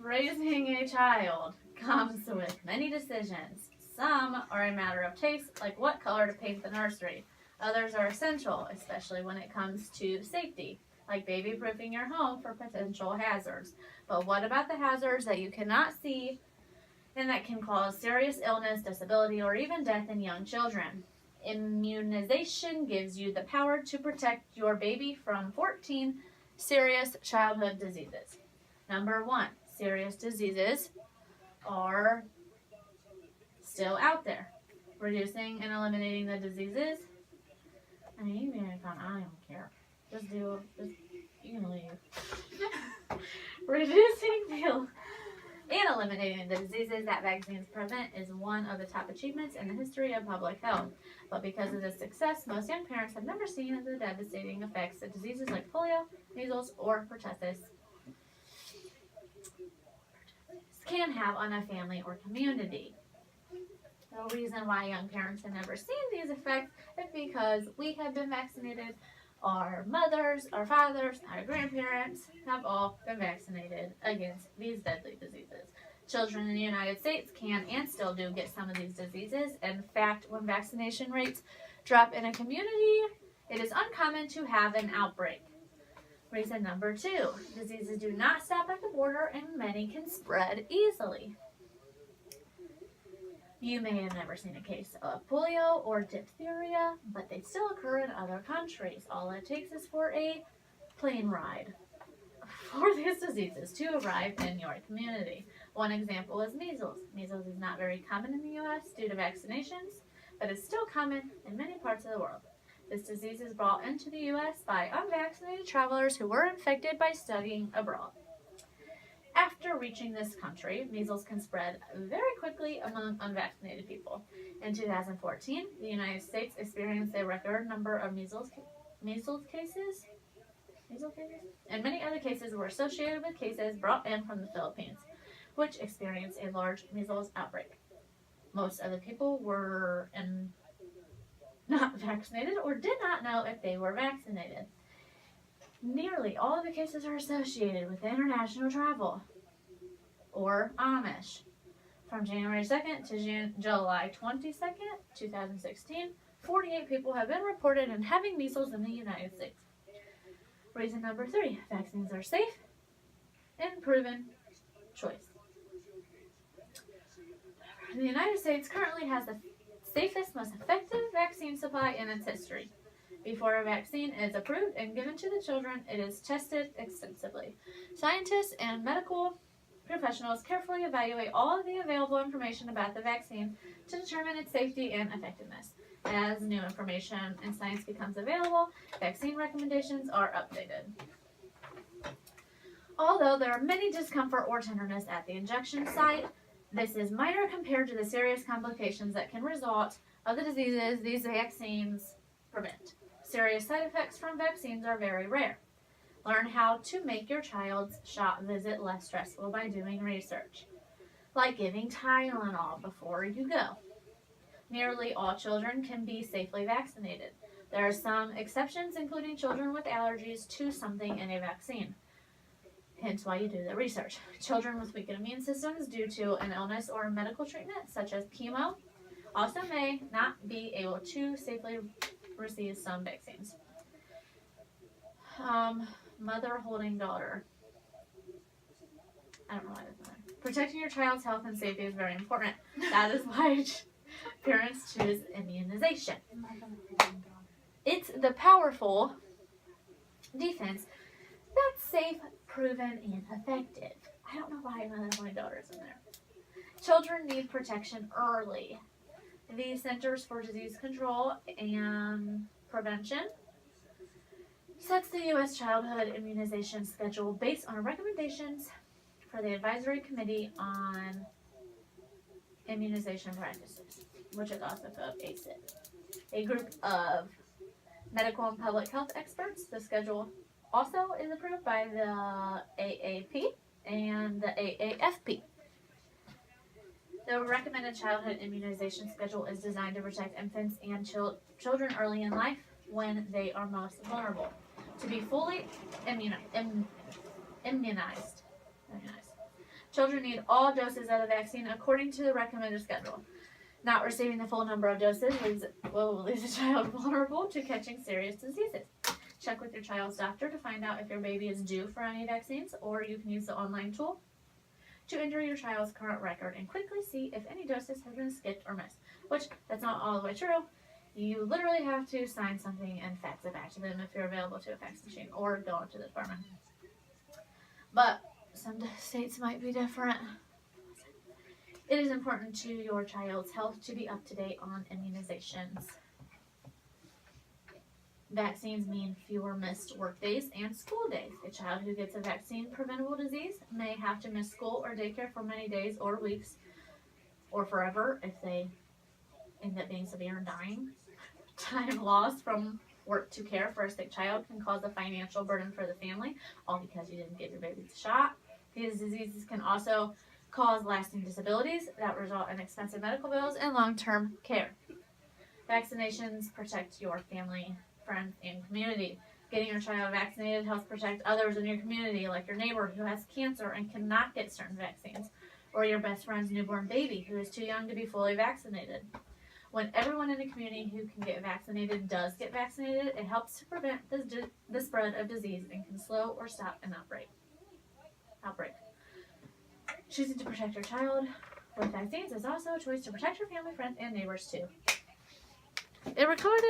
Raising a child comes with many decisions. Some are a matter of taste, like what color to paint the nursery. Others are essential, especially when it comes to safety, like baby-proofing your home for potential hazards. But what about the hazards that you cannot see and that can cause serious illness, disability, or even death in young children? Immunization gives you the power to protect your baby from 14 serious childhood diseases. Number 1, serious diseases are still out there. Reducing and eliminating the diseases. I mean, you can I don't care. You can leave. Reducing and eliminating the diseases that vaccines prevent is one of the top achievements in the history of public health. But because of this success, most young parents have never seen the devastating effects that diseases like polio, measles, or pertussis can have on a family or community. The reason why young parents have never seen these effects is because we have been vaccinated. Our mothers, our fathers, our grandparents have all been vaccinated against these deadly diseases. Children in the United States can and still do get some of these diseases. In fact, when vaccination rates drop in a community, it is uncommon to have an outbreak. Reason number 2, diseases do not stop at the border and many can spread easily. You may have never seen a case of polio or diphtheria, but they still occur in other countries. All it takes is for a plane ride for these diseases to arrive in your community. One example is measles. Measles is not very common in the U.S. due to vaccinations, but it's still common in many parts of the world. This disease is brought into the U.S. by unvaccinated travelers who were infected by studying abroad. After reaching this country, measles can spread very quickly among unvaccinated people. In 2014, the United States experienced a record number of measles cases, and many other cases were associated with cases brought in from the Philippines, which experienced a large measles outbreak. Most of the people were not vaccinated or did not know if they were vaccinated. Nearly all of the cases are associated with international travel or Amish. From January 2nd to July 22nd, 2016, 48 people have been reported in having measles in the United States. Reason number 3, vaccines are safe and proven choice. The United States currently has the safest, most effective vaccine supply in its history. Before a vaccine is approved and given to the children, it is tested extensively. Scientists and medical professionals carefully evaluate all of the available information about the vaccine to determine its safety and effectiveness. As new information and science becomes available, vaccine recommendations are updated. Although there are many discomfort or tenderness at the injection site, this is minor compared to the serious complications that can result of the diseases these vaccines prevent. Serious side effects from vaccines are very rare. Learn how to make your child's shot visit less stressful by doing research, like giving Tylenol before you go. Nearly all children can be safely vaccinated. There are some exceptions, including children with allergies to something in a vaccine. Hence why you do the research. Children with weakened immune systems due to an illness or medical treatment, such as chemo, also may not be able to safely receive some vaccines. Mother holding daughter. I don't know why that's not. Protecting your child's health and safety is very important. That is why parents choose immunization. It's the powerful defense that's safe, proven, and effective. I don't know why mother holding daughter is in there. Children need protection early. The Centers for Disease Control and Prevention sets the U.S. childhood immunization schedule based on recommendations for the Advisory Committee on Immunization Practices, which is also called ACIP, a group of medical and public health experts. The schedule also is approved by the AAP and the AAFP. The recommended childhood immunization schedule is designed to protect infants and children early in life when they are most vulnerable. To be fully immunized, Children need all doses of the vaccine according to the recommended schedule. Not receiving the full number of doses will leave the child vulnerable to catching serious diseases. Check with your child's doctor to find out if your baby is due for any vaccines, or you can use the online tool to enter your child's current record and quickly see if any doses have been skipped or missed, which that's not all the way true. You literally have to sign something and fax it back to them if you're available to a fax machine, or go up to the department. But some states might be different. It is important to your child's health to be up to date on immunizations. Vaccines mean fewer missed work days and school days. A child who gets a vaccine-preventable disease may have to miss school or daycare for many days or weeks, or forever if they end up being severe and dying. Time lost from work to care for a sick child can cause a financial burden for the family, all because you didn't get your baby the shot. These diseases can also cause lasting disabilities that result in expensive medical bills and long-term care. Vaccinations protect your family, friends, and community. Getting your child vaccinated helps protect others in your community, like your neighbor who has cancer and cannot get certain vaccines, or your best friend's newborn baby who is too young to be fully vaccinated. When everyone in the community who can get vaccinated does get vaccinated, it helps to prevent the spread of disease and can slow or stop an outbreak. Choosing to protect your child with vaccines is also a choice to protect your family, friends, and neighbors too. It recorded.